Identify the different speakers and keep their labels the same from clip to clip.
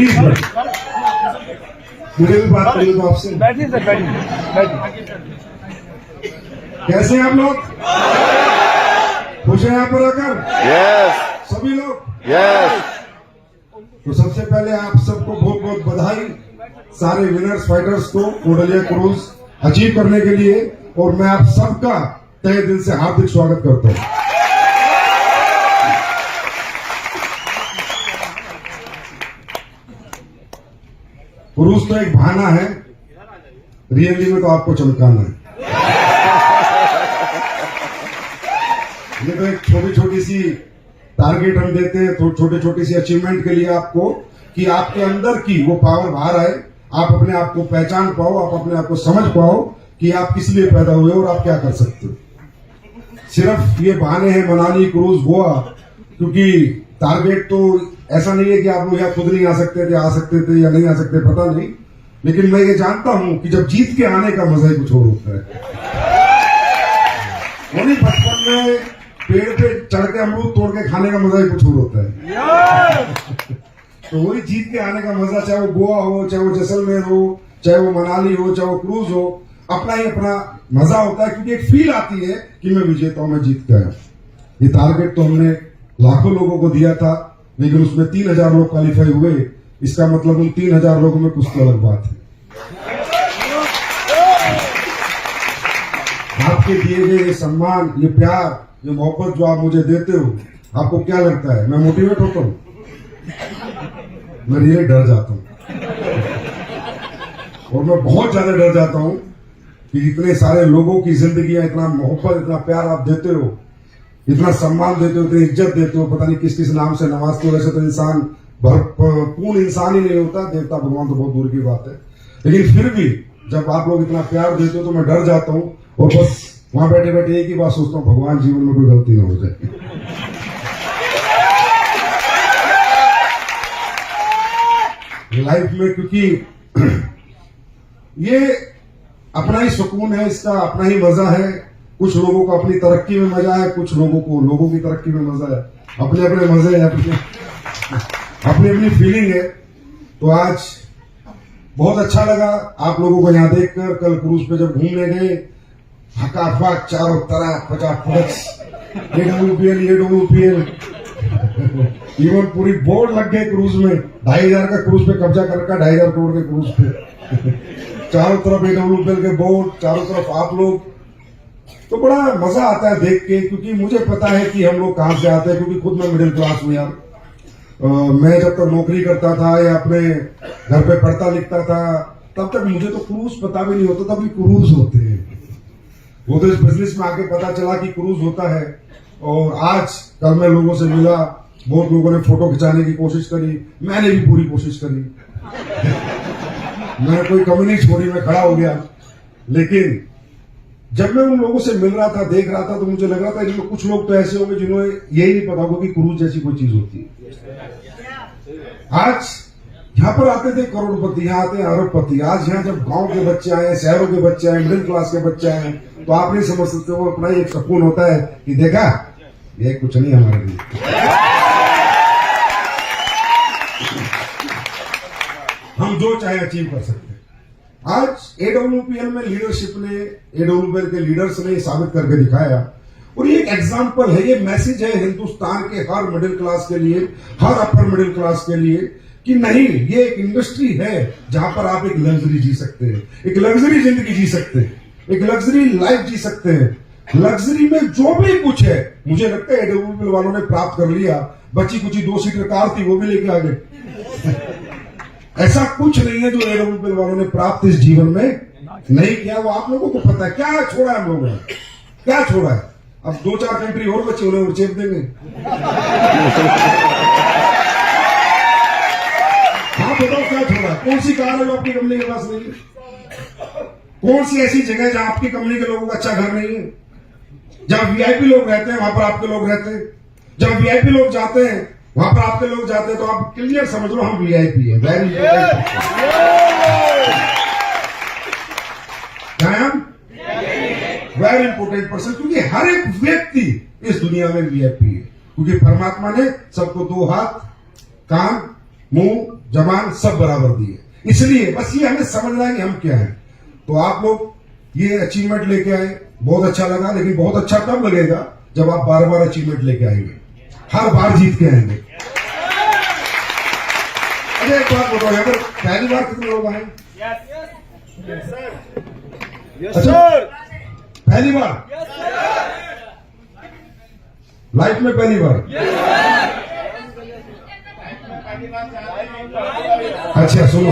Speaker 1: Please मुझे भी बात करिए तो आपसे।
Speaker 2: बैठिए सर, बैठिए।
Speaker 1: कैसे हैं आप लोग? खुश हैं यहाँ पर आकर?
Speaker 3: यस
Speaker 1: सभी लोग?
Speaker 3: यस।
Speaker 1: तो सबसे पहले आप सबको बहुत बहुत बधाई, सारे विनर्स फाइटर्स को कोडालिया क्रूज अचीव करने के लिए, और मैं आप सबका तहे दिल से हार्दिक स्वागत करता हूं। क्रूज तो एक बहाना है, रियली में तो आपको चमकाना है। ये तो एक छोटी छोटी सी टारगेट हम देते हैं, तो छोटी छोटी सी अचीवमेंट के लिए आपको, कि आपके अंदर की वो पावर बाहर आए, आप अपने आप को पहचान पाओ, आप अपने आप को समझ पाओ कि आप किस लिए पैदा हुए और आप क्या कर सकते हो। सिर्फ ये बहाने हैं मनाली, क्रूज, गोवा, क्योंकि टारगेट तो ऐसा नहीं है कि आप लोग यहाँ खुद नहीं आ सकते थे, आ सकते थे या नहीं आ सकते, पता नहीं, लेकिन मैं ये जानता हूं कि जब जीत के आने का मजा ही कुछ और होता है। वही बचपन में पेड़ पे चढ़ के अमरूद तोड़ के खाने का मजा ही कुछ और होता है। तो वही जीत के आने का मजा, चाहे वो गोवा हो, चाहे वो जैसलमेर हो, चाहे वो मनाली हो, चाहे वो क्रूज हो, अपना ही अपना मजा होता है, क्योंकि एक फील आती है कि मैं विजेता हूं, मैं जीत के आया। ये टारगेट तो हमने लाखों लोगों को दिया था, लेकिन उसमें 3000 लोग क्वालिफाई हुए। इसका मतलब उन 3000 लोगों में कुछ तो अलग बात है। आपके दिए गए ये सम्मान, ये प्यार, ये मोहब्बत जो आप मुझे देते हो, आपको क्या लगता है मैं मोटिवेट होता हूं? मैं रियली डर जाता हूं, और मैं बहुत ज्यादा डर जाता हूं कि इतने सारे लोगों की जिंदगियां, इतना मोहब्बत, इतना प्यार आप देते हो, इतना सम्मान देते हो, इतनी इज्जत देते हो, पता नहीं किस किस नाम से नवाजते हो। वैसे तो इंसान पूर्ण इंसान ही नहीं होता, देवता भगवान तो बहुत दूर की बात है, लेकिन फिर भी जब आप लोग इतना प्यार देते हो तो मैं डर जाता हूं, और बस वहां बैठे बैठे एक ही बात सोचता हूं, भगवान जीवन में कोई गलती ना हो जाए। लाइफ में, क्योंकि ये अपना ही सुकून है, इसका अपना ही मजा है। कुछ लोगों को अपनी तरक्की में मजा है, कुछ लोगों को लोगों की तरक्की में मजा है, अपने अपने मजे हैं, अपनी अपनी फीलिंग है। तो आज बहुत अच्छा लगा आप लोगों को यहाँ देखकर। कल क्रूज पे जब घूमने गए, हकाफक चारों तरफ 50 एडब्ल्यूपीएल इवन पूरी बोर्ड लग गए क्रूज में। 2500 का क्रूज पे कब्जा कर रखा, 2500 करोड़ के क्रूज पे। चारों तरफ एडब्ल्यूपीएल के बोर्ड, चारों तरफ आप लोग, तो बड़ा मजा आता है देख के, क्योंकि मुझे पता है कि हम लोग कहां से आते हैं, क्योंकि खुद मैं मिडिल क्लास में यार। मैं जब तक नौकरी करता था या अपने घर पे पढ़ता लिखता था, तब तक मुझे तो क्रूज पता भी नहीं होता था कि क्रूज होते हैं। वो तो इस बिजनेस में आके पता चला कि क्रूज होता है। और आज कल मैं लोगों से मिला, बहुत लोगों ने फोटो खिंचाने की कोशिश करी, मैंने भी पूरी कोशिश करी। मैंने कोई कमी नहीं छोड़ी, मैं खड़ा हो गया। लेकिन जब मैं उन लोगों से मिल रहा था, देख रहा था, तो मुझे लग रहा था इनमें कुछ लोग तो ऐसे होंगे जिन्होंने यही नहीं पता होगा कि क्रूज जैसी कोई चीज होती है। आज यहाँ पर आते थे करोड़पति, यहाँ आते हैं अरबपति। आज यहाँ जब गांव के बच्चे आए, शहरों के बच्चे आए, मिडिल क्लास के बच्चे आए, तो आप नहीं समझ सकते, वो अपना ही एक सुकून होता है कि देखा ये कुछ नहीं हमारे लिए। हम जो चाहे अचीव कर सकते हैं। आज एडब्ल्यूपीएल में लीडरशिप ने, एडब्ल्यूपीएल के लीडर्स ने साबित करके दिखाया, और ये एक एग्जाम्पल है, ये मैसेज है हिंदुस्तान के हर मिडिल क्लास के लिए, हर अपर मिडिल क्लास के लिए, कि नहीं, ये एक इंडस्ट्री है जहां पर आप एक लग्जरी जी सकते हैं, एक लग्जरी जिंदगी जी सकते हैं, एक लग्जरी लाइफ जी सकते हैं। लग्जरी में जो भी कुछ है, मुझे लगता है एडब्ल्यूपीएल वालों ने प्राप्त कर लिया। बची कुछ 2 सीटर कार थी, वो भी लेके आ गए। ऐसा कुछ नहीं है जो एडब्ल्यूपीएल वालों ने प्राप्त इस जीवन में नहीं किया। वो आप लोगों को पता है क्या छोड़ा है हम लोगों ने, क्या छोड़ा है। अब 2-4 कंट्री और बची, उन्हें और चेप देंगे। हाँ बताओ क्या छोड़ा है, कौन सी कार है जो आपकी कंपनी के पास नहीं है? कौन सी ऐसी जगह जहां आपकी कंपनी के लोगों का अच्छा घर नहीं है, जहां वीआईपी लोग रहते हैं, वहां पर आपके लोग रहते हैं, जहां वीआईपी लोग जाते हैं वहां पर आपके लोग जाते हैं, तो आप क्लियर समझ लो हम वीआईपी है। वेरी इंपॉर्टेंट, क्या है हम? वेरी इंपॉर्टेंट पर्सन, क्योंकि हर एक व्यक्ति इस दुनिया में वीआईपी है, क्योंकि परमात्मा ने सबको 2 हाथ, कान, मुंह जबान सब बराबर दिए। इसलिए बस ये हमें समझना है कि हम क्या हैं। तो आप लोग ये अचीवमेंट लेके आए, बहुत अच्छा लगा, लेकिन बहुत अच्छा तब लगेगा जब आप बार बार अचीवमेंट लेके आएंगे, हर बार जीत के आएंगे। अरे एक बात बताओ, यहाँ पर पहली बार कितने लोग आए? अच्छा, पहली बार लाइफ में पहली बार? अच्छा सुनो,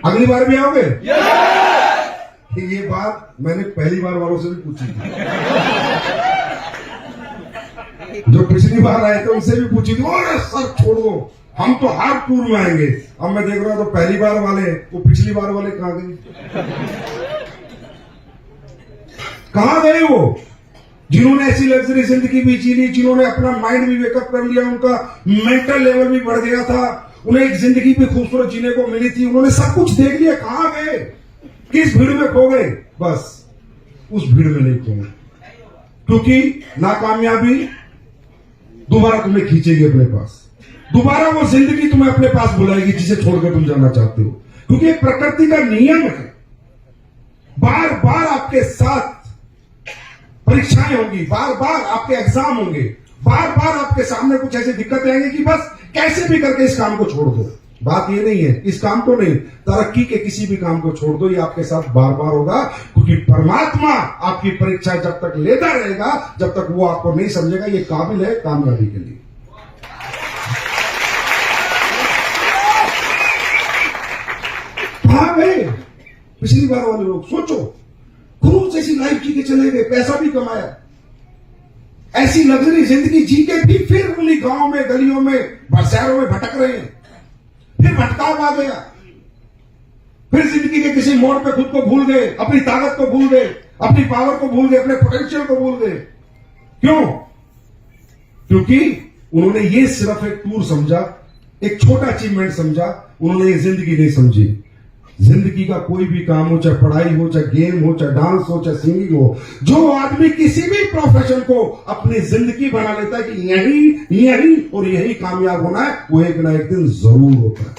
Speaker 1: अगली बार भी आओगे? ये बात मैंने पहली बार वालों से भी पूछी थी, जो पिछली बार आए थे उनसे भी पूछी थी। अरे सर छोड़ दो, हम तो हर टूर में आएंगे। अब मैं देख रहा हूं तो पहली बार वाले, वो पिछली बार वाले कहां गए? कहां गए वो जिन्होंने ऐसी लग्जरी जिंदगी भी जी ली, जिन्होंने अपना माइंड भी वेकअप कर लिया, उनका मेंटल लेवल भी बढ़ गया था, उन्हें एक जिंदगी भी खूबसूरत जीने को मिली थी, उन्होंने सब कुछ देख लिया। कहां गए? किस भीड़ में खो गए? बस उस भीड़ में नहीं खो गए, क्योंकि नाकामयाबी दोबारा तुम्हें खींचेगी अपने पास, दोबारा वो जिंदगी तुम्हें अपने पास बुलाएगी जिसे छोड़कर तुम जाना चाहते हो। क्योंकि प्रकृति का नियम है, बार बार आपके साथ परीक्षाएं होंगी, बार बार आपके एग्जाम होंगे, बार बार आपके सामने कुछ ऐसी दिक्कतें आएंगी कि बस कैसे भी करके इस काम को छोड़ दो। बात ये नहीं है, इस काम को नहीं, तरक्की के किसी भी काम को छोड़ दो, ये आपके साथ बार बार होगा। क्योंकि परमात्मा आपकी परीक्षा जब तक लेता रहेगा, जब तक वो आपको नहीं समझेगा ये काबिल है कामयाबी के लिए। कहां गए पिछली बार वाले लोग? सोचो, क्रूज जैसी लाइफ जी के चले गए, पैसा भी कमाया, ऐसी लग्जरी जिंदगी जी के भी फिर उन्हीं गांव में, गलियों में, शहरों में भटक रहे हैं। फिर भटकाव आ गया, फिर जिंदगी के किसी मोड़ पे खुद को भूल गए, अपनी ताकत को भूल गए, अपनी पावर को भूल गए, अपने पोटेंशियल को भूल गए। क्यों? क्योंकि उन्होंने ये सिर्फ एक टूर समझा, एक छोटा अचीवमेंट समझा, उन्होंने ये जिंदगी नहीं समझी। जिंदगी का कोई भी काम हो, चाहे पढ़ाई हो, चाहे गेम हो, चाहे डांस हो, चाहे सिंगिंग हो, जो आदमी किसी भी प्रोफेशन को अपनी जिंदगी बना लेता है कि यही और यही कामयाब होना है, वो एक ना एक दिन जरूर होता है।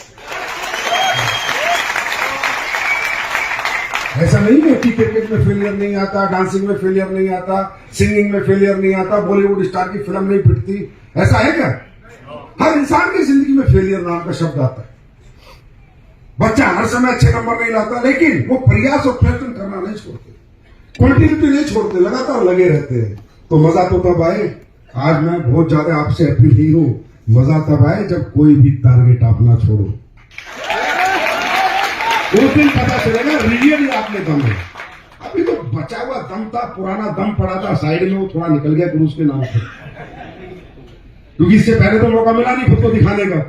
Speaker 1: ऐसा नहीं है कि क्रिकेट में फेलियर नहीं आता, डांसिंग में फेलियर नहीं आता, सिंगिंग में फेलियर नहीं आता, बॉलीवुड स्टार की फिल्म नहीं पिटती, ऐसा है क्या? हर इंसान की जिंदगी में फेलियर नाम का शब्द आता है। बच्चा हर समय अच्छे नंबर नहीं लाता, लेकिन वो प्रयास और प्रयत्न करना नहीं छोड़ते, क्वांटिटी नहीं छोड़ते, लगातार लगे रहते हैं। तो मजा तो तब आए, आज मैं बहुत ज्यादा आपसे हैप्पी नहीं हूं, मजा तब आए जब कोई भी टारगेट आप ना छोड़ो। उस दिन पता चलेगा रियली आप में दम है। अभी तो बचा हुआ दम था, पुराना दम पड़ा था साइड में, वो थोड़ा निकल गया क्रूज के नाम से, क्योंकि इससे पहले तो मौका मिला नहीं खुद को दिखाने का,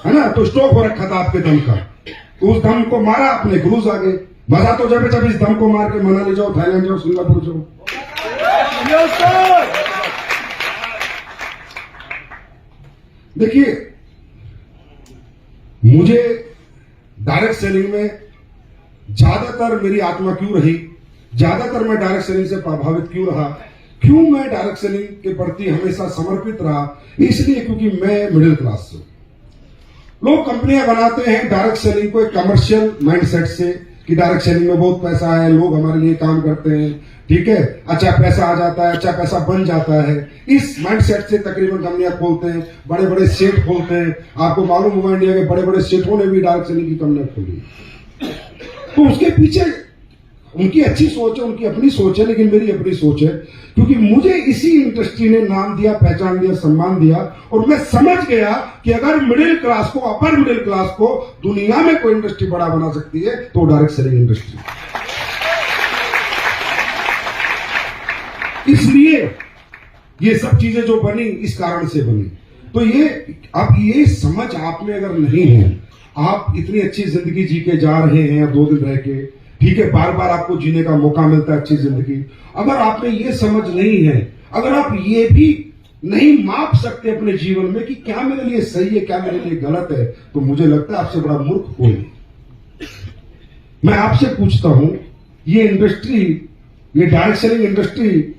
Speaker 1: है ना? तो स्टॉक हो रखा था आपके दम का, तो उस दम को मारा आपने, क्रूज आ गए। मजा तो जब इस दम को मार के मनाली जाओ, थाईलैंड जाओ, सिंगापुर जाओ। देखिए, मुझे डायरेक्ट सेलिंग में ज्यादातर मेरी आत्मा क्यों रही, ज्यादातर मैं डायरेक्ट सेलिंग से प्रभावित क्यों रहा, क्यों मैं डायरेक्ट सेलिंग के प्रति हमेशा समर्पित रहा? इसलिए क्योंकि मैं मिडिल क्लास से, लोग कंपनियां बनाते हैं डायरेक्ट सेलिंग को एक कमर्शियल माइंडसेट से कि डायरेक्ट सेलिंग में बहुत पैसा है, लोग हमारे लिए काम करते हैं, ठीक है, अच्छा पैसा आ जाता है, अच्छा पैसा बन जाता है। इस माइंडसेट से तकरीबन कंपनियां खोलते हैं, बड़े बड़े सेठ खोलते हैं। आपको मालूम होगा इंडिया के बड़े बड़े सेठों ने भी डायरेक्ट सेलिंग की कंपनियां खोली। तो उसके पीछे उनकी अच्छी सोच है, उनकी अपनी सोच है, लेकिन मेरी अपनी सोच है, क्योंकि मुझे इसी इंडस्ट्री ने नाम दिया, पहचान दिया, सम्मान दिया, और मैं समझ गया कि अगर मिडिल क्लास को, अपर मिडिल क्लास को दुनिया में कोई इंडस्ट्री बड़ा बना सकती है तो डायरेक्ट सेलिंग इंडस्ट्री। इसलिए ये सब चीजें जो बनी इस कारण से बनी। तो ये अब ये समझ आप में अगर नहीं है, आप इतनी अच्छी जिंदगी जी के जा रहे हैं 2 दिन रह के, ठीक है, बार बार आपको जीने का मौका मिलता है अच्छी जिंदगी, अगर आप में ये समझ नहीं है, अगर आप ये भी नहीं माप सकते अपने जीवन में कि क्या मेरे लिए सही है, क्या मेरे लिए गलत है, तो मुझे लगता है आपसे बड़ा मूर्ख कोई नहीं। मैं आपसे पूछता हूं, ये इंडस्ट्री, ये डायरेक्ट सेलिंग इंडस्ट्री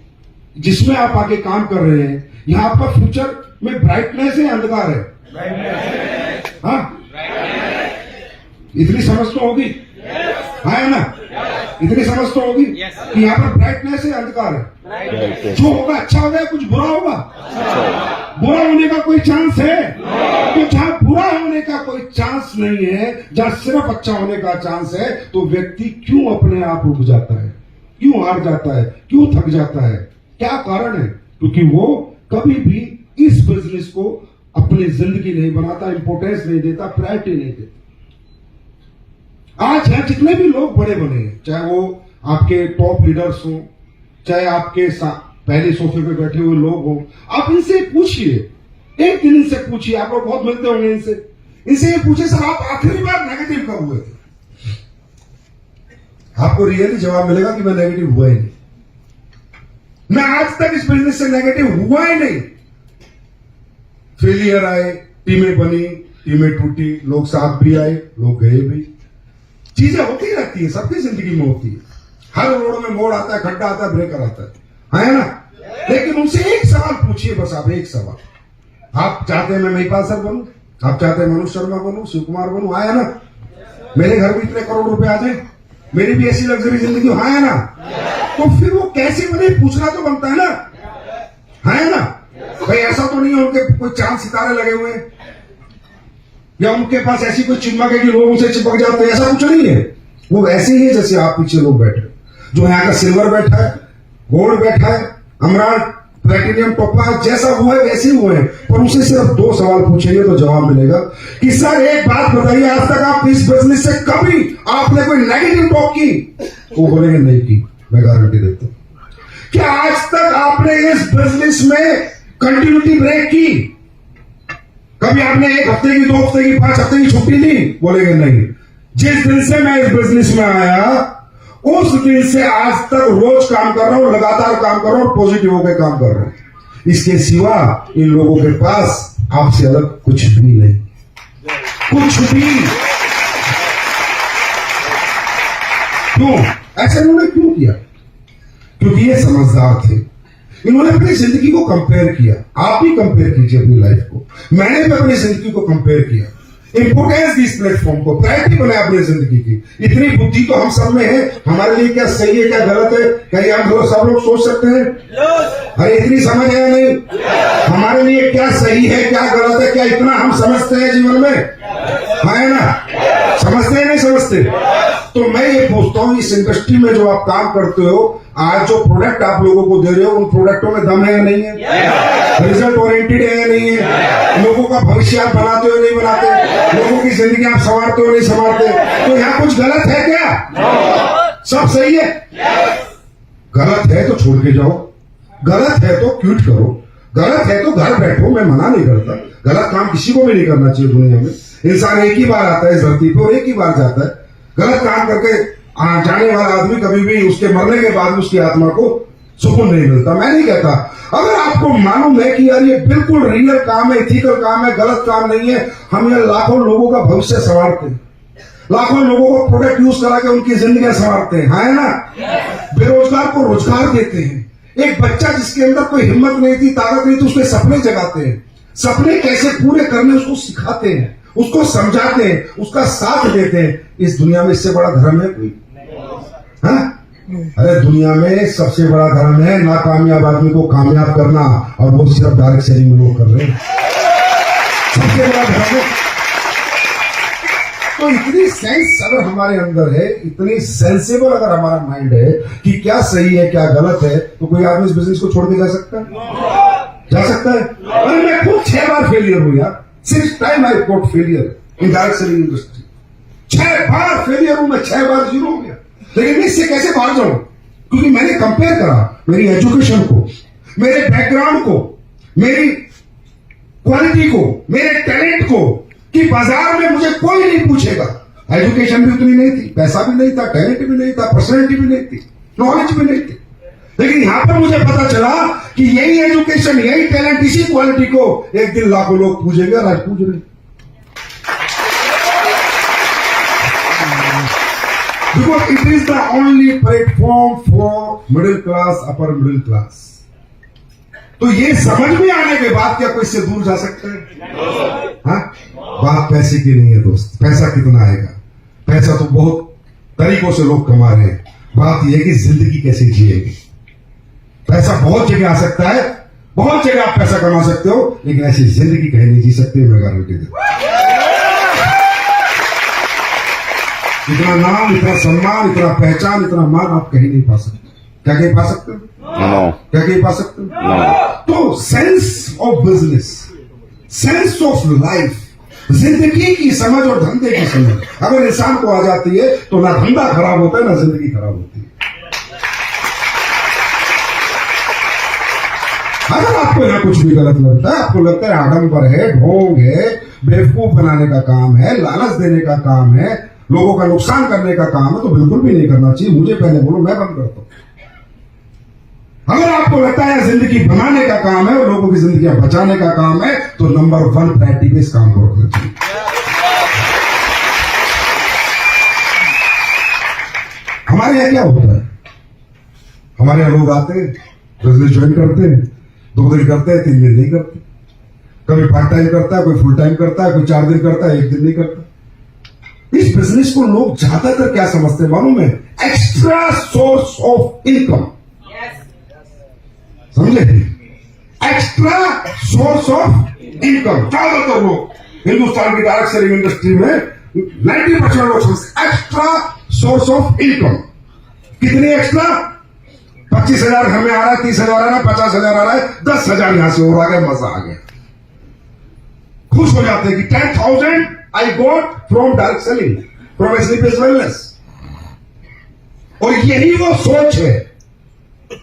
Speaker 1: जिसमें आप आके काम कर रहे हैं, यहां आपका फ्यूचर में ब्राइटनेस है, अंधकार है? हाँ, इतनी समझ तो होगी, है ना? इतनी समझ तो होगी कि यहाँ पर ब्राइटनेस है, अंधकार है। जो होगा अच्छा होगा, कुछ बुरा होगा। बुरा होने का कोई चांस है? तो जहां बुरा होने का कोई चांस नहीं है, जहां सिर्फ अच्छा होने का चांस है, तो व्यक्ति क्यों अपने आप रुक जाता है, क्यों हार जाता है, क्यों थक जाता है? क्या कारण है? क्योंकि वो कभी भी इस बिजनेस को अपनी जिंदगी नहीं बनाता, इंपोर्टेंस नहीं देता, प्रायोरिटी नहीं देता। आज यहाँ जितने भी लोग बड़े बने हैं, चाहे वो आपके टॉप लीडर्स हो, चाहे आपके पहले सोफे पे बैठे हुए लोग हो, आप इनसे पूछिए, एक दिन इनसे पूछिए, आप लोग बहुत मिलते होंगे इनसे ये पूछे, सर आप आखिरी बार नेगेटिव कब हुए थे? आपको रियली जवाब मिलेगा कि मैं नेगेटिव हुआ ही नहीं, मैं आज तक इस बिजनेस से नेगेटिव हुआ ही नहीं। फेलियर आए, टीमें बनी, टीमें टूटी, लोग साथ भी आए, लोग गए भी, चीजें होती रहती है, सबकी जिंदगी में होती है। हर रोड में मोड़ आता है, खड्डा आता है, ब्रेकर आता है ना? लेकिन उनसे एक सवाल पूछिए, बस आप एक सवाल, आप चाहते हैं मैं महिपाल सर बनूं, आप चाहते हैं मनोज शर्मा बनूं, शिव कुमार बनूं, आया ना? मेरे घर में इतने करोड़ रुपए आ जाए, मेरी भी ऐसी लग्जरी जिंदगी हो, है ना? तो फिर वो कैसे बने, पूछना तो बनता है ना, है ना? भाई ऐसा तो नहीं है उनके कोई चांद सितारे लगे हुए हैं, या उनके पास ऐसी कोई चिमक है कि लोग उनसे चिपक जाते हैं, ऐसा कुछ नहीं है। वो वैसे ही है जैसे आप पीछे लोग बैठे, जो यहाँ का सिल्वर बैठा है, गोल्ड बैठा है, अमरान, प्लेटिनियम, टोपाज, जैसा हुआ है वैसे ही हुए हैं। पर उसे सिर्फ 2 सवाल पूछेंगे तो जवाब मिलेगा कि सर एक बात बताइए, आज तक आप इस बिजनेस से कभी आपने कोई नेगेटिव टॉक की? वो बोलेंगे नहीं की, मैं गारंटी देता हूं। क्या आज तक आपने इस बिजनेस में कंटिन्यूटी ब्रेक की? कभी आपने 1 हफ्ते की, 2 हफ्ते की, 5 हफ्ते की छुट्टी ली? बोलेंगे नहीं। जिस दिन से मैं इस बिजनेस में आया, उस दिन से आज तक रोज काम कर रहा हूं, लगातार काम कर रहा हूं, पॉजिटिव होकर काम कर रहा हूं। इसके सिवा इन लोगों के पास आपसे अलग कुछ भी नहीं, कुछ भी। क्यों ऐसा इन्होंने क्यों किया? क्योंकि ये समझदार थे। इन्होंने अपनी जिंदगी को कंपेयर किया। आप भी कंपेयर कीजिए अपनी लाइफ को, मैंने भी अपनी जिंदगी को कंपेयर किया, इंपोर्टेंस दी इस प्लेटफॉर्म को, प्रायोरिटी बनाया अपनी जिंदगी की। इतनी बुद्धि तो हम सब में है, हमारे लिए क्या सही है क्या गलत है, क्या हम लोग सब लोग सोच सकते हैं? अरे इतनी समझ है नहीं, हमारे लिए क्या सही है क्या गलत है, क्या इतना हम समझते हैं जीवन में, है ना? समझते हैं नहीं समझते? तो मैं ये पूछता हूं, इस इंडस्ट्री में जो आप काम करते हो, आज जो प्रोडक्ट आप लोगों को दे रहे हो, उन प्रोडक्टों में दम है या नहीं है? रिजल्ट ओरिएंटेड है या नहीं है? लोगों का भविष्य आप बनाते हो नहीं बनाते? लोगों की जिंदगी आप संवारते हो नहीं संवारते? तो यहाँ कुछ गलत है क्या? सब सही है? गलत है तो छोड़ के जाओ, गलत है तो क्विट करो, गलत है तो घर बैठो, मैं मना नहीं करता। गलत काम किसी को भी नहीं करना चाहिए दुनिया में। इंसान एक ही बार आता है इस धरती पर और एक ही बार जाता है। गलत काम करके जाने वाला आदमी कभी भी उसके मरने के बाद उसकी आत्मा को सुकून नहीं मिलता। मैं नहीं कहता, अगर आपको मालूम है कि यार ये बिल्कुल रियल काम है, इथिकल काम है, गलत काम नहीं है, हम ये लाखों लोगों का भविष्य संवारते हैं, लाखों लोगों को प्रोडक्ट यूज करा के उनकी जिंदगी संवारते हैं, है ना? बेरोजगार को रोजगार देते हैं। एक बच्चा जिसके अंदर कोई हिम्मत नहीं थी, ताकत नहीं थी, उसके सपने जगाते हैं, सपने कैसे पूरे करने उसको सिखाते हैं, उसको समझाते हैं, उसका साथ देते हैं। इस दुनिया में इससे बड़ा धर्म है कोई? हाँ? अरे दुनिया में सबसे बड़ा धर्म है नाकामयाब आदमी को कामयाब करना, और वो सिर्फ डायरेक्ट सेलिंग में लोग कर रहे हैं। सबसे बड़ा धर्म है। तो इतनी सेंस अगर हमारे अंदर है, इतनी सेंसेबल अगर हमारा माइंड है कि क्या सही है क्या गलत है, तो कोई आदमी इस बिजनेस को छोड़ के जा सकता है? जा सकता है? अरे मैं खुद 6 बार फेलियर हुई यार, 6 time I got failure in direct selling industry. 6 bar failure हूं मैं, 6 बार जीरो हो गया। लेकिन इससे कैसे बाहर जाऊं? क्योंकि मैंने कंपेयर करा मेरी एजुकेशन को, मेरे बैकग्राउंड को, मेरी क्वालिटी को, मेरे टैलेंट को, कि बाजार में मुझे कोई नहीं पूछेगा। एजुकेशन भी उतनी नहीं थी, पैसा भी नहीं था, टैलेंट भी नहीं था, पर्सनैलिटी भी नहीं थी, नॉलेज भी नहीं थी। लेकिन यहां पर मुझे पता चला कि यही एजुकेशन, यही टैलेंट, इसी क्वालिटी को एक दिन लाखों लोग पूछेंगे, और आज पूछ रहे। Because it is the only platform for middle class, upper middle class. तो ये समझ में आने के बाद क्या कोई इससे दूर जा सकता है? हाँ, बात पैसे की नहीं है दोस्त। पैसा कितना आएगा? पैसा तो बहुत तरीकों से लोग कमा रहे हैं। बात यह है कि जिंदगी कैसे जिएगी। पैसा बहुत जगह आ सकता है, बहुत जगह आप पैसा कमा सकते हो, लेकिन ऐसी जिंदगी कहीं नहीं जी सकते। मैं गारंटी देता हूं। इतना नाम, इतना सम्मान, इतना पहचान, इतना मान आप कहीं नहीं पा सकते। क्या कहीं पा सकते हो? क्या कहीं पा सकते हो? तो sense of business, sense of life, जिंदगी की समझ और धंधे की समझ अगर इंसान को आ जाती है तो ना धंधा खराब होता है, ना जिंदगी खराब होती है। अगर आपको यहाँ कुछ भी गलत लगता है, आपको लगता है आडंबर है, ढोंग है, बेवकूफ बनाने का काम है, लालच देने का काम है, लोगों का नुकसान करने का काम है, तो बिल्कुल भी नहीं करना चाहिए। मुझे पहले बोलो, मैं बंद करता हूं। अगर आपको लगता है जिंदगी बनाने का काम है और लोगों की जिंदगी बचाने का काम है, तो नंबर 1 प्रायोरिटी पे इस काम को रखना चाहिए। हमारे यहाँ क्या होता है? हमारे यहाँ लोग आते हैं, बिजनेस ज्वाइन करते हैं, 2 दिन करते हैं, 3 दिन नहीं करते। कभी पार्ट टाइम करता है, कोई फुल टाइम करता है, कोई 4 दिन करता है, 1 दिन नहीं करता। इस बिजनेस को लोग ज्यादातर क्या समझते हैं मालूम है? Extra source of income. समझे? Extra source of income. ज्यादातर लोग हिंदुस्तान की डायरेक्ट सेलिंग इंडस्ट्री में 90% लोग समझते एक्स्ट्रा सोर्स ऑफ इनकम। कितनी एक्स्ट्रा? 25,000 घर में आ रहा है, 30,000 आ रहा है, 50,000 आ रहा है, 10,000 यहां से और आ गया, मजा आ गया। खुश हो जाते हैं कि 10,000 I got from direct selling, from SLPS wellness. और यही वो सोच है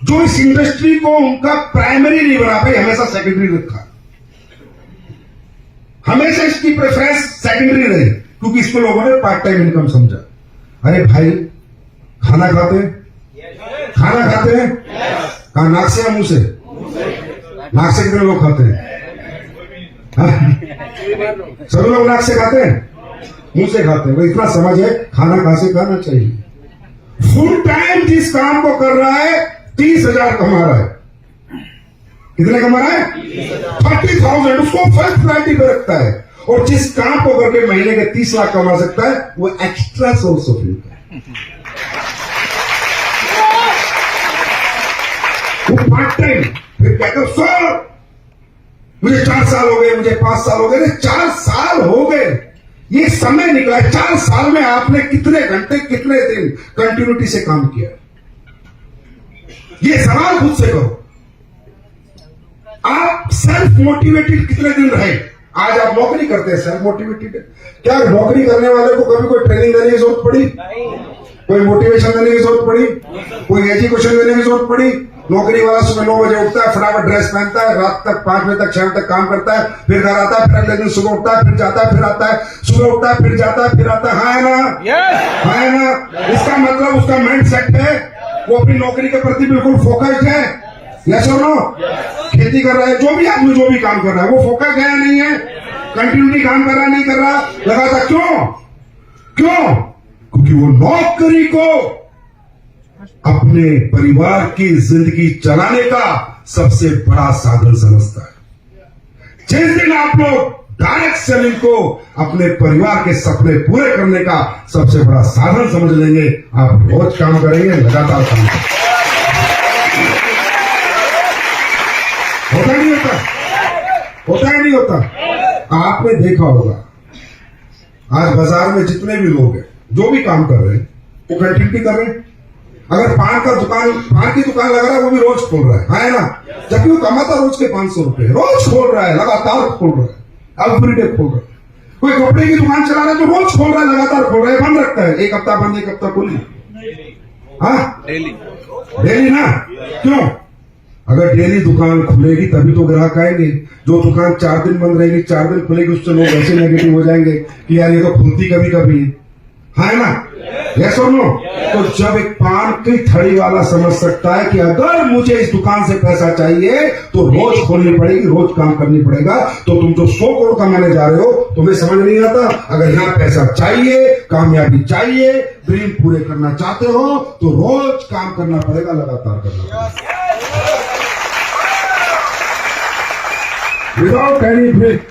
Speaker 1: जो इस इंडस्ट्री को उनका प्राइमरी नहीं बना पाई, हमेशा सेकेंडरी रखा। हमेशा इसकी प्रेफरेंस सेकेंडरी रही, क्योंकि इसको लोगों ने पार्ट टाइम इनकम समझा। अरे भाई, खाना खाते हैं, खाना खाते हैं, कहा नाक से या मुंह से? नाक से कितने लोग खाते हैं? सभी लोग नाक से खाते हैं, मुंह से खाते हैं। इतना समझ है, खाना कहां से खाना चाहिए। फुल टाइम जिस काम को कर रहा है 30,000 कमा रहा है। कितने कमा रहा है? 30,000। उसको फर्स्ट प्रायोरिटी पे रखता है। और जिस काम को करके महीने के 30 लाख कमा सकता है, वो एक्स्ट्रा सोर्स ऑफ इनकम। वो पार्ट टाइम। फिर कहते हो सर मुझे 4 साल हो गए, मुझे 5 साल हो गए। 4 साल हो गए, ये समय निकला है। 4 साल में आपने कितने घंटे, कितने दिन कंटिन्यूटी से काम किया? ये सवाल खुद से करो। आप सेल्फ मोटिवेटेड कितने दिन रहे? आज आप नौकरी करते हैं, सेल्फ मोटिवेटेड है क्या? नौकरी करने वाले को कभी कोई ट्रेनिंग देने की जरूरत पड़ी? कोई मोटिवेशन देने की जरूरत पड़ी? कोई एजुकेशन देने की जरूरत पड़ी? नौकरी वाला सुबह 9 बजे उठता है, फटाफट ड्रेस पहनता है, रात तक 5 बजे तक 6 बजे तक काम करता है, फिर घर आता है, फिर अगले दिन सुबह उठता है, फिर जाता है, फिर आता है, सुबह उठता है, फिर जाता है, फिर आता है। हाँ ना? हाँ ना? इसका मतलब उसका माइंड सेट है, वो अपनी नौकरी के प्रति बिल्कुल फोकस्ड है। यस और नो? खेती कर रहा है, जो भी आदमी जो भी काम कर रहा है, वो फोकस है या नहीं है? कंटिन्यूटी काम कर रहा नहीं कर रहा? लगातार। क्यों? क्योंकि वो नौकरी को अपने परिवार की जिंदगी चलाने का सबसे बड़ा साधन समझता है। जिस दिन आप लोग डायरेक्ट सेलिंग को अपने परिवार के सपने पूरे करने का सबसे बड़ा साधन समझ लेंगे, आप रोज काम करेंगे, लगातार काम करेंगे। होता नहीं होता? होता है नहीं होता? आपने देखा होगा आज बाजार में जितने भी लोग हैं, जो भी काम कर रहे हैं, वो कंटिन्यूटी कर रहे हैं। अगर पान की दुकान लगा रहा है, वो भी रोज खोल रहा है ना? जबकि वो कमाता रोज के 500 रुपए, रोज खोल रहा है, लगातार खोल रहा है, एवरीडे खोल रहा है। कोई कपड़े की दुकान चला रहा है तो रोज खोल रहा है, लगातार खोल रहा है, बंद रखता है, एक हफ्ता बंद, एक हफ्ता खुली। हाँ, डेली ना? क्यों? अगर डेली दुकान खुलेगी तभी तो ग्राहक आएंगे। जो दुकान 4 दिन बंद रहेगी, 4 दिन खुलेगी, उससे लोग ऐसे नेगेटिव हो जाएंगे कि यार ये तो खुलती कभी कभी है ना? यस और नो? तो जब एक पान की थड़ी वाला समझ सकता है कि अगर मुझे इस दुकान से पैसा चाहिए तो रोज खोलनी पड़ेगी, रोज काम करनी पड़ेगा, तो तुम जो 100 करोड़ कमाने जा रहे हो, तुम्हें समझ नहीं आता? अगर यहां पैसा चाहिए, कामयाबी चाहिए, ड्रीम पूरे करना चाहते हो, तो रोज काम करना पड़ेगा, लगातार करना पड़ेगा, विदाउट एनी ब्रेक।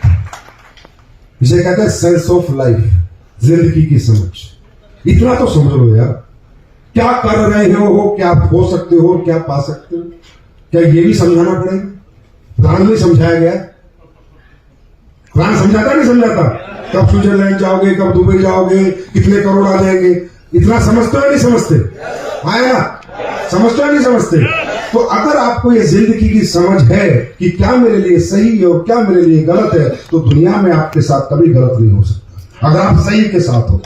Speaker 1: इसे कहते हैं सेंस ऑफ लाइफ, जिंदगी की समझ। इतना तो समझ लो यार, क्या कर रहे हो, क्या हो सकते हो, क्या पा सकते हो, क्या ये भी समझाना पड़ेगा? कुरान में समझाया गया, कुरान समझाता नहीं समझाता? कब स्विट्जरलैंड जाओगे, कब दुबई जाओगे, कितने करोड़ आ जाएंगे, इतना समझते हो नहीं समझते? आया ना, समझते हो नहीं समझते? तो अगर आपको ये जिंदगी की समझ है कि क्या मेरे लिए सही है और क्या मेरे लिए गलत है, तो दुनिया में आपके साथ कभी गलत नहीं हो सकता, अगर आप सही के साथ हो।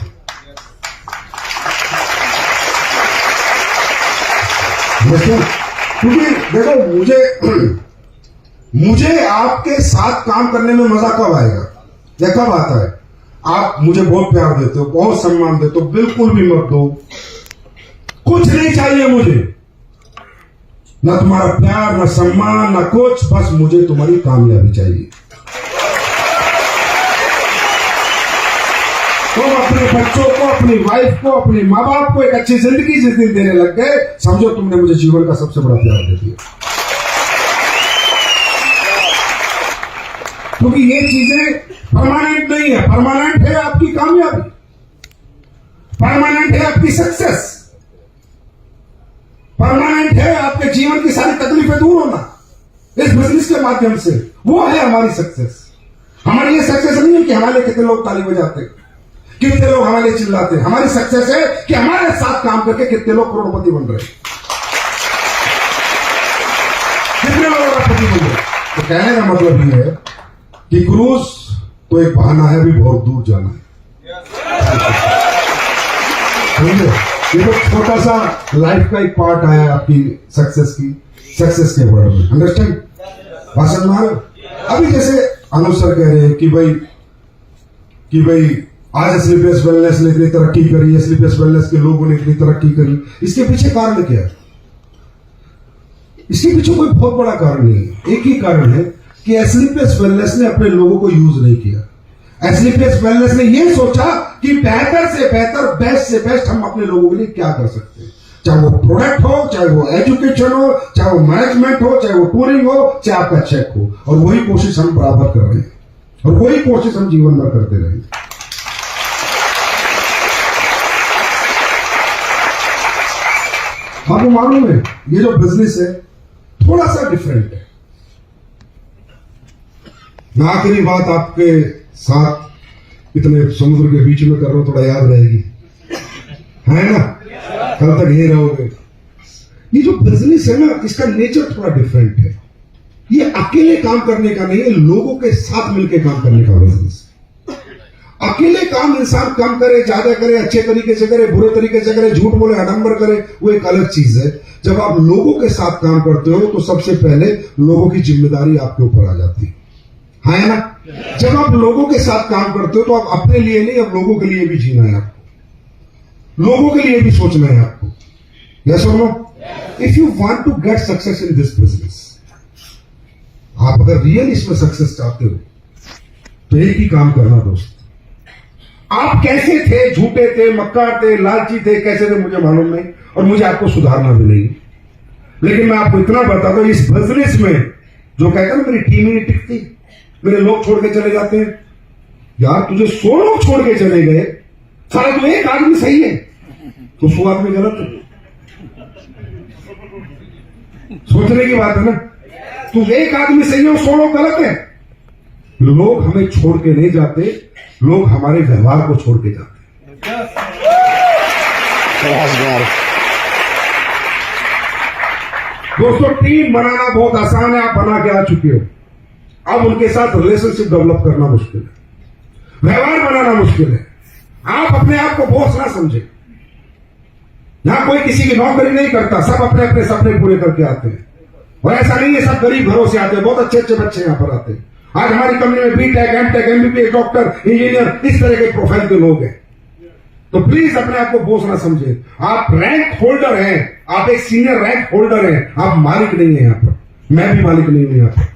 Speaker 1: क्योंकि देखो, मुझे आपके साथ काम करने में मजा कब आएगा या कब आता है? आप मुझे बहुत प्यार देते हो, बहुत सम्मान देते हो, बिल्कुल भी मत दो, कुछ नहीं चाहिए मुझे, ना तुम्हारा प्यार, ना सम्मान, ना कुछ, बस मुझे तुम्हारी कामयाबी चाहिए। तुम अपने बच्चों को, अपनी वाइफ को, अपने माँ बाप को एक अच्छी जिंदगी जिस दिन देने लग गए, समझो तुमने मुझे जीवन का सबसे बड़ा प्यार दे दिया। क्योंकि ये चीजें परमानेंट नहीं है। परमानेंट है आपकी कामयाबी, परमानेंट है आपकी सक्सेस, परमानेंट है आपके जीवन की सारी तकलीफें दूर होना इस बिजनेस के माध्यम से। वो है हमारी सक्सेस। हमारी ये सक्सेस नहीं है कि हमारे लिए कितने लोग ताली बजाते, कितने लोग हमारे लिए चिल्लाते। हमारी सक्सेस है कि हमारे साथ काम करके कितने लोग करोड़पति बन रहे, कितने लोग करोड़पति बन रहे। तो कहने का मतलब ये है कि क्रूज तो एक बहाना है, भी बहुत दूर जाना है। ये तो छोटा सा लाइफ का एक पार्ट आया आपकी सक्सेस के वर्ड में। अंडरस्टैंड? भाषण में अभी जैसे अनु सर कह रहे हैं कि भाई आज स्लीपलेस वेलनेस ने इतनी तरक्की करी, स्लीपलेस वेलनेस के लोगों ने इतनी तरक्की करी, इसके पीछे कारण क्या है? इसके पीछे कोई बहुत बड़ा कारण नहीं है। एक ही कारण है कि स्लीपलेस वेलनेस ने अपने लोगों को यूज नहीं किया। स्लीपलेस वेलनेस ने यह सोचा कि बेहतर से बेहतर, बेस्ट से बेस्ट हम अपने लोगों के लिए क्या कर सकते हैं, चाहे वो प्रोडक्ट हो, चाहे वो एजुकेशन हो, चाहे वो मैनेजमेंट हो, चाहे वो टूरिंग हो, चाहे आपका चेक हो। और वही कोशिश हम बराबर कर रहे हैं और वही कोशिश हम जीवन भर करते रहेंगे। आपको मालूम है ये जो बिजनेस है थोड़ा सा डिफरेंट है। मैं आखिरी बात आपके साथ इतने समुद्र के बीच में कर रहा हूं, थोड़ा याद रहेगी, है ना? कल तक यही रहोगे। ये जो बिजनेस है ना, इसका नेचर थोड़ा डिफरेंट है। ये अकेले काम करने का नहीं है, लोगों के साथ मिलकर काम करने का बिजनेस। अकेले काम इंसान कम करे, ज्यादा करे, अच्छे तरीके से करे, बुरे तरीके से करे, झूठ बोले, आडंबर करे, वो एक अलग चीज है। जब आप लोगों के साथ काम करते हो तो सबसे पहले लोगों की जिम्मेदारी आपके ऊपर आ जाती है ना? जब आप लोगों के साथ काम करते हो तो आप अपने लिए नहीं, अब लोगों के लिए भी जीना है आपको, लोगों के लिए भी सोचना है आपको। यस और no? If you want to get success in this business, आप अगर रियल इसमें सक्सेस चाहते हो तो एक ही काम करना दोस्त। आप कैसे थे, झूठे थे, मक्कार थे, लालची थे, कैसे थे मुझे मालूम नहीं, और मुझे आपको सुधारना भी नहीं, लेकिन मैं आपको इतना बताता हूं, इस बिजनेस में जो कहता ना मेरी टीम ही नहीं टिकती, मेरे लोग छोड़ के चले जाते हैं। यार तुझे 100 लोग छोड़ के चले गए, सारा तू एक आदमी सही है तो 100 आदमी गलत है। सोचने की बात है ना, तू एक आदमी सही है और 100 लोग गलत है। लोग हमें छोड़ के नहीं जाते, लोग हमारे व्यवहार को छोड़ के जाते हैं। दोस्तों, टीम बनाना बहुत आसान है, आप बना के आ चुके हो। अब उनके साथ रिलेशनशिप डेवलप करना मुश्किल है, व्यवहार बनाना मुश्किल है। आप अपने आप को बॉस ना समझे। यहां कोई किसी की नौकरी नहीं करता, सब अपने अपने सपने पूरे करके आते हैं। और ऐसा नहीं है सब गरीब घरों से आते हैं, बहुत अच्छे अच्छे बच्चे यहां पर आते हैं। आज हमारी कंपनी में BTech, MTech, MBBS, doctor, engineer, इस तरह के प्रोफाइल के लोग हैं। तो प्लीज अपने आप को बॉस ना समझे। आप रैंक होल्डर हैं, आप एक सीनियर रैंक होल्डर हैं, आप मालिक नहीं है यहां पर। मैं भी मालिक नहीं हूं यहां पर।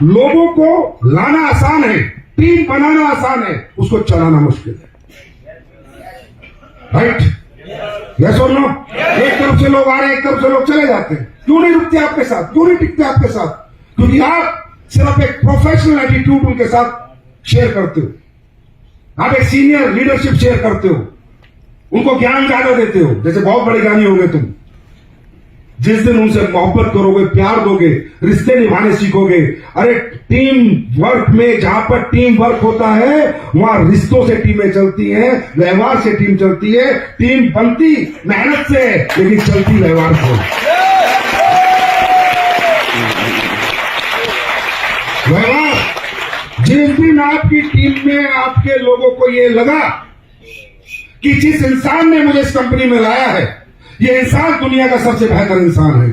Speaker 1: लोगों को लाना आसान है, टीम बनाना आसान है, उसको चलाना मुश्किल है। राइट? यस और नो? एक तरफ से लोग आ रहे हैं, एक तरफ से लोग चले जाते हैं। क्यों नहीं रुकते आपके साथ, क्यों नहीं टिकते आपके साथ? क्योंकि आप सिर्फ एक प्रोफेशनल एटीट्यूड उनके साथ शेयर करते हो, आप एक सीनियर लीडरशिप शेयर करते हो, उनको ज्ञान ज्यादा देते हो। जैसे बहुत बड़े ज्ञानी हो गए तुम, जिस दिन उनसे मोहब्बत करोगे, प्यार दोगे, रिश्ते निभाने सीखोगे। अरे टीम वर्क में जहां पर टीम वर्क होता है वहां रिश्तों से टीमें चलती हैं, व्यवहार से टीम चलती है। टीम बनती मेहनत से लेकिन चलती व्यवहार से। व्यवहार, जिस दिन आपकी टीम में आपके लोगों को ये लगा कि जिस इंसान ने मुझे इस कंपनी में लाया है, ये इंसान दुनिया का सबसे बेहतर इंसान है,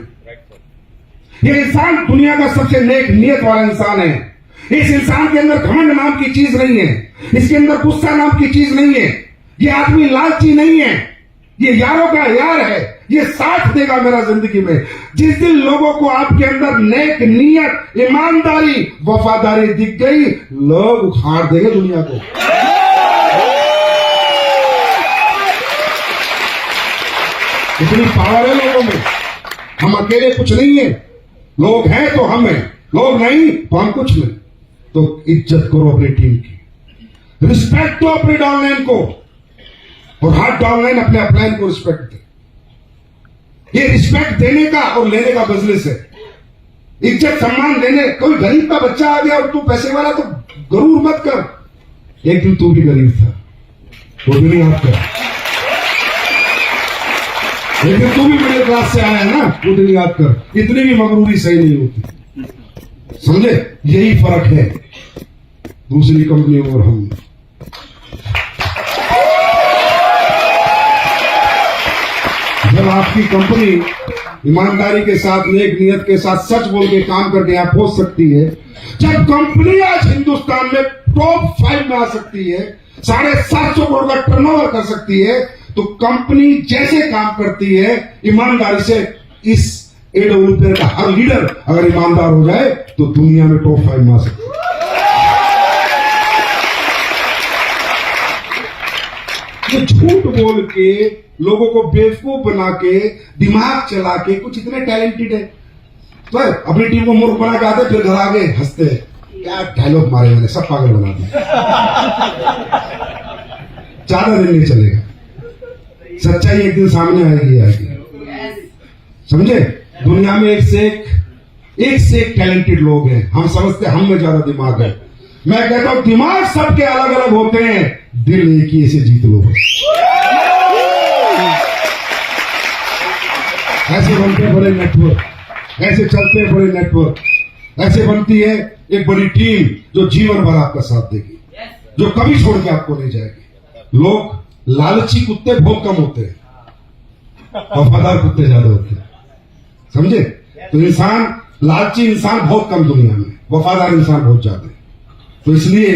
Speaker 1: ये इंसान दुनिया का सबसे नेक नियत वाला इंसान है, इस इंसान के अंदर घमंड नाम की चीज नहीं है, इसके अंदर गुस्सा नाम की चीज नहीं है, ये आदमी लालची नहीं है, ये यारों का यार है, ये साथ देगा मेरा जिंदगी में। जिस दिन लोगों को आपके अंदर नेक नियत, ईमानदारी, वफादारी दिख गई, लोग उखाड़ देंगे दुनिया को। इतनी पावर है लोगों में। हम अकेले कुछ नहीं है, लोग हैं तो हम हैं, लोग नहीं तो हम कुछ नहीं। तो इज्जत करो अपनी टीम की, रिस्पेक्ट दो अपने डाउनलाइन को, और हर डाउनलाइन अपने अपलाइन को रिस्पेक्ट दे। ये रिस्पेक्ट देने का और लेने का बिजनेस है। इज्जत सम्मान देने, कोई गरीब का बच्चा आ गया और तू पैसे वाला, तो गरूर मत कर। एक दिन तू भी गरीब था, वो भी नहीं याद कर। लेकिन तू भी मिडिल क्लास से आया है ना, वो दिन याद कर। इतनी भी मगरूरी सही नहीं होती, समझे? यही फर्क है दूसरी कंपनियों और हम। जब आपकी कंपनी ईमानदारी के साथ, नेक नियत के साथ, सच बोल के काम करके यहां पहुंच सकती है, जब कंपनी आज हिंदुस्तान में टॉप 5 में आ सकती है, 750 करोड़ का टर्नओवर कर सकती है, तो कंपनी जैसे काम करती है ईमानदारी से, इस AWPL का हर लीडर अगर ईमानदार हो जाए तो दुनिया में टॉप 5 में आ सकती है। ये झूठ बोल के, लोगों को बेवकूफ बना के, दिमाग चला के, कुछ इतने टैलेंटेड है तो अपनी टीम को मूर्ख बना के आते, फिर घर आगे हंसते हैं, क्या डायलॉग मारे मैंने, सब पागल बना दिया। ज्यादा दिन नहीं चलेगा, सच्चाई एक दिन सामने आएगी। समझे? दुनिया में एक से एक टैलेंटेड लोग हैं। हम समझते हम में ज्यादा दिमाग है। मैं कहता हूं दिमाग सबके अलग अलग होते हैं, दिल एक ही, ऐसे जीत लो। ऐसे बनते बड़े नेटवर्क, ऐसे चलते बड़े नेटवर्क, ऐसे बनती है एक बड़ी टीम जो जीवन भर आपका साथ देगी, जो कभी छोड़ के आपको नहीं जाएगी। लोग लालची कुत्ते बहुत कम होते हैं, वफादार कुत्ते ज्यादा होते हैं, समझे? तो लालची इंसान बहुत कम दुनिया में, वफादार इंसान बहुत ज्यादा है। तो इसलिए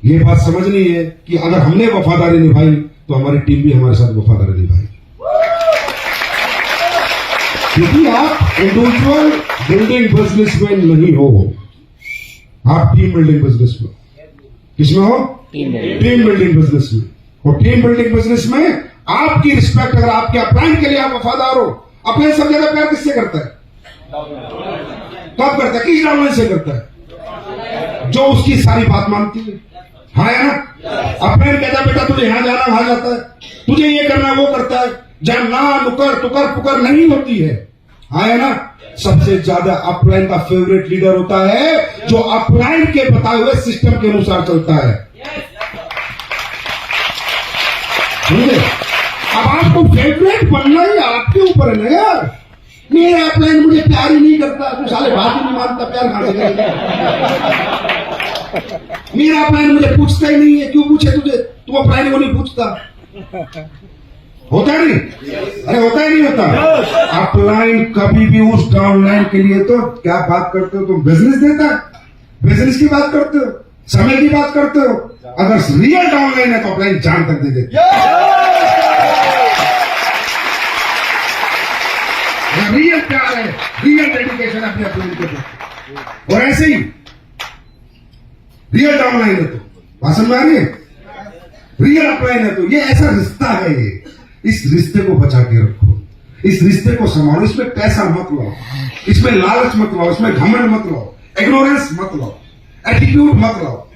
Speaker 1: ये बात समझनी है कि अगर हमने वफादारी निभाई तो हमारी टीम भी हमारे साथ वफादारी निभाएगी। क्योंकि आप इंडिविजुअल बिल्डिंग बिजनेस में नहीं हो, आप टीम बिल्डिंग बिजनेस में। किसमें हो? टीम बिल्डिंग बिजनेस में। और टीम बिल्डिंग बिजनेस में आपकी रिस्पेक्ट, अगर आपके अपलाइन के लिए आप वफादार हो, अपने सब जगह प्यार किससे करता है? कब करता है? किस डाउनलाइन से करता है? जो उसकी सारी बात मानती है। हाँ है ना? अपने कहता बेटा तुझे यहां जाना, वहां जाता है, तुझे ये करना, वो करता है। जहां ना नुकर टुकर पुकर नहीं होती है। हाँ है ना? सबसे ज्यादा अपलाइन का फेवरेट लीडर होता है जो अपलाइन के बताए हुए सिस्टम के अनुसार चलता है। समझे? अब आपको फेवरेट बनना ही आपके ऊपर है ना यार। मेरा अपलाइन मुझे प्यार ही नहीं करता, तू साले बात ही नहीं मानता, प्यार कहां से करेगा? मेरा अपलाइन मुझे पूछता ही नहीं है, क्यों पूछे तुझे? तू अपलाइन को नहीं पूछता, होता नहीं? अरे होता ही नहीं होता। अपलाइन कभी भी उस डाउनलाइन के लिए, तो क्या बात करते हो तुम? बिजनेस देता है, बिजनेस की बात करते हो, समय की बात करते हो। अगर रियल डाउनलाइन है तो अपलाइन जान तक दे देते। रियल प्यार है, रियल डेडिकेशन अपने अपलाइन के प्रति। और ऐसे ही रियल डाउनलाइन है तो भाषण में आ रही है, रियल अपलाइन है तो ये ऐसा रिश्ता है। ये इस रिश्ते को बचा के रखो, इस रिश्ते को संभालो, इसमें पैसा मत लाओ, इसमें लालच मत लाओ, इसमें घमंड मत लाओ, इग्नोरेंस मत लाओ, एटीट्यूड मत लाओ।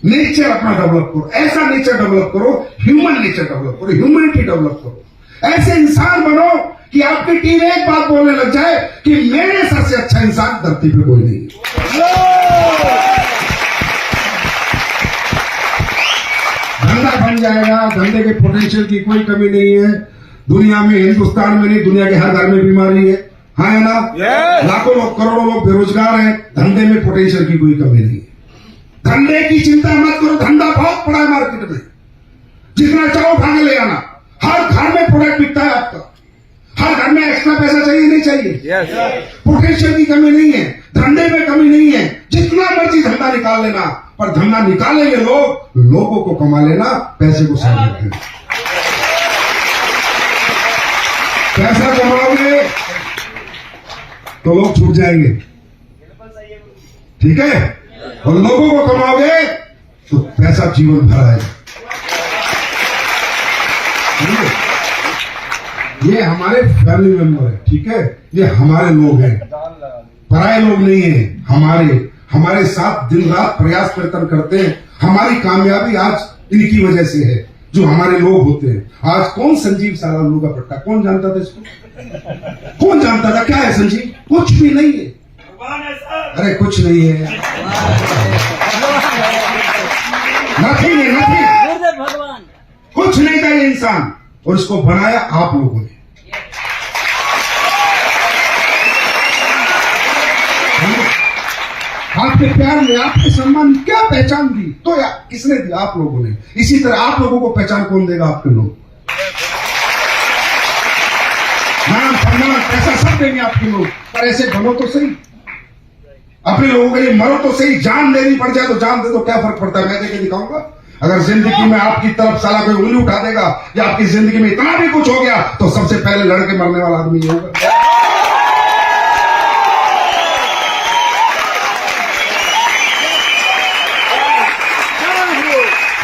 Speaker 1: नेचर अपना डेवलप करो, ऐसा नेचर डेवलप करो, ह्यूमन नेचर डेवलप करो, ह्यूमैनिटी डेवलप करो। ऐसे इंसान बनो कि आपकी टीम एक बात बोलने लग जाए कि मेरे सर से अच्छा इंसान धरती पे कोई नहीं। धंधा बन जाएगा, धंधे के पोटेंशियल की कोई कमी नहीं है। दुनिया में, हिंदुस्तान में नहीं, दुनिया के हर घर में बीमारी है, हाँ है ना? लाखों लोग, करोड़ों लोग बेरोजगार हैं, धंधे में पोटेंशियल की कोई कमी नहीं है। धंधे की चिंता मत करो, धंधा बहुत पड़ा है मार्केट में, जितना चाहो उठा के ले आना। हर घर में प्रोडक्ट बिकता है आपका, हर घर में एक्स्ट्रा पैसा चाहिए नहीं चाहिए? पोटेंशियल की कमी नहीं है, धंधे में कमी नहीं है, जितना मर्जी धंधा निकाल लेना, पर धंधा निकालेंगे लोग, लोगों को कमा लेना, पैसे को साथ रखें। पैसा कमाओगे तो लोग छूट जाएंगे, ठीक है? और लोगों को कमाओगे तो पैसा जीवन भर आएगा। ये हमारे फैमिली मेंबर है, ठीक है? ये हमारे लोग हैं, पराये लोग नहीं है। हमारे साथ दिन रात प्रयास प्रयत्न करते हैं। हमारी कामयाबी आज इनकी वजह से है, जो हमारे लोग होते हैं। आज कौन संजीव सारा लोग का पट्टा, कौन जानता था इसको? कौन जानता था? क्या है संजीव? कुछ भी नहीं है। अरे कुछ नहीं है, नथिंग है, नथिंग, कुछ नहीं था ये इंसान, और इसको बनाया आप लोगों ने। आपके प्यार में, आपके सम्मान में क्या पहचान दी? तो किसने दी? आप लोगों ने। इसी तरह आप लोगों को पहचान कौन देगा? आपके लोग। नाम, सम्मान, पैसा सब देंगे आपके लोग, पर ऐसे बनो तो सही, अपने लोगों के लिए मरो तो सही। जान देनी पड़ जाए तो जान दे दो, क्या फर्क पड़ता है? मैं देके दिखाऊंगा। अगर जिंदगी में आपकी तरफ साला कोई उंगली उठा देगा, या आपकी जिंदगी में इतना भी कुछ हो गया, तो सबसे पहले लड़के मरने वाला आदमी होगा।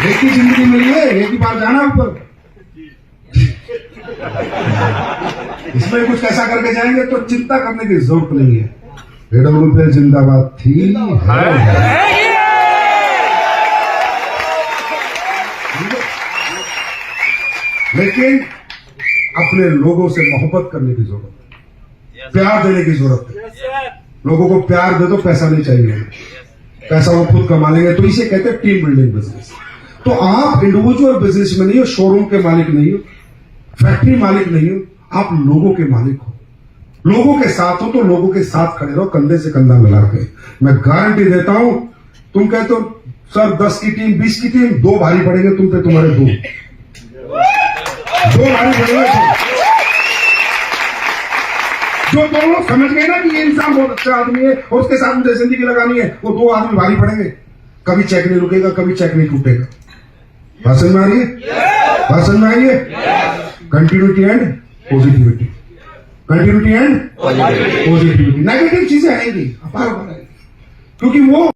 Speaker 1: एक ही जिंदगी मिली है, एक ही बार जाना ऊपर। इसमें कुछ कैसा करके जाएंगे तो चिंता करने की जरूरत नहीं है। पे जिंदाबाद थी है। लेकिन अपने लोगों से मोहब्बत करने की जरूरत है, प्यार देने की जरूरत है। लोगों को प्यार दे दो, पैसा नहीं चाहिए, पैसा वो खुद कमा लेंगे। तो इसे कहते हैं टीम बिल्डिंग बिजनेस। तो आप इंडिविजुअल बिजनेस में नहीं हो, शोरूम के मालिक नहीं हो, फैक्ट्री मालिक नहीं हो, आप लोगों के मालिक हो। लोगों के साथ हो तो लोगों के साथ खड़े रहो, कंधे से कंधा मिला के। मैं गारंटी देता हूं, तुम कहते हो सर 10 की टीम, 20 की टीम, 2 भारी पड़ेंगे तुम पे, तुम्हारे 2 भारी पड़ेंगे। जो दोनों समझ गए ना कि ये इंसान बहुत अच्छा आदमी है और उसके साथ मुझे जिंदगी लगानी है, वो 2 आदमी भारी पड़ेंगे। कभी चेक नहीं रुकेगा, कभी चेक नहीं टूटेगा। बात समझ में आ रही है? बात समझ में आ रही है? Continuity and positivity, continuity and positivity. Negative चीजें आएंगी, क्योंकि वो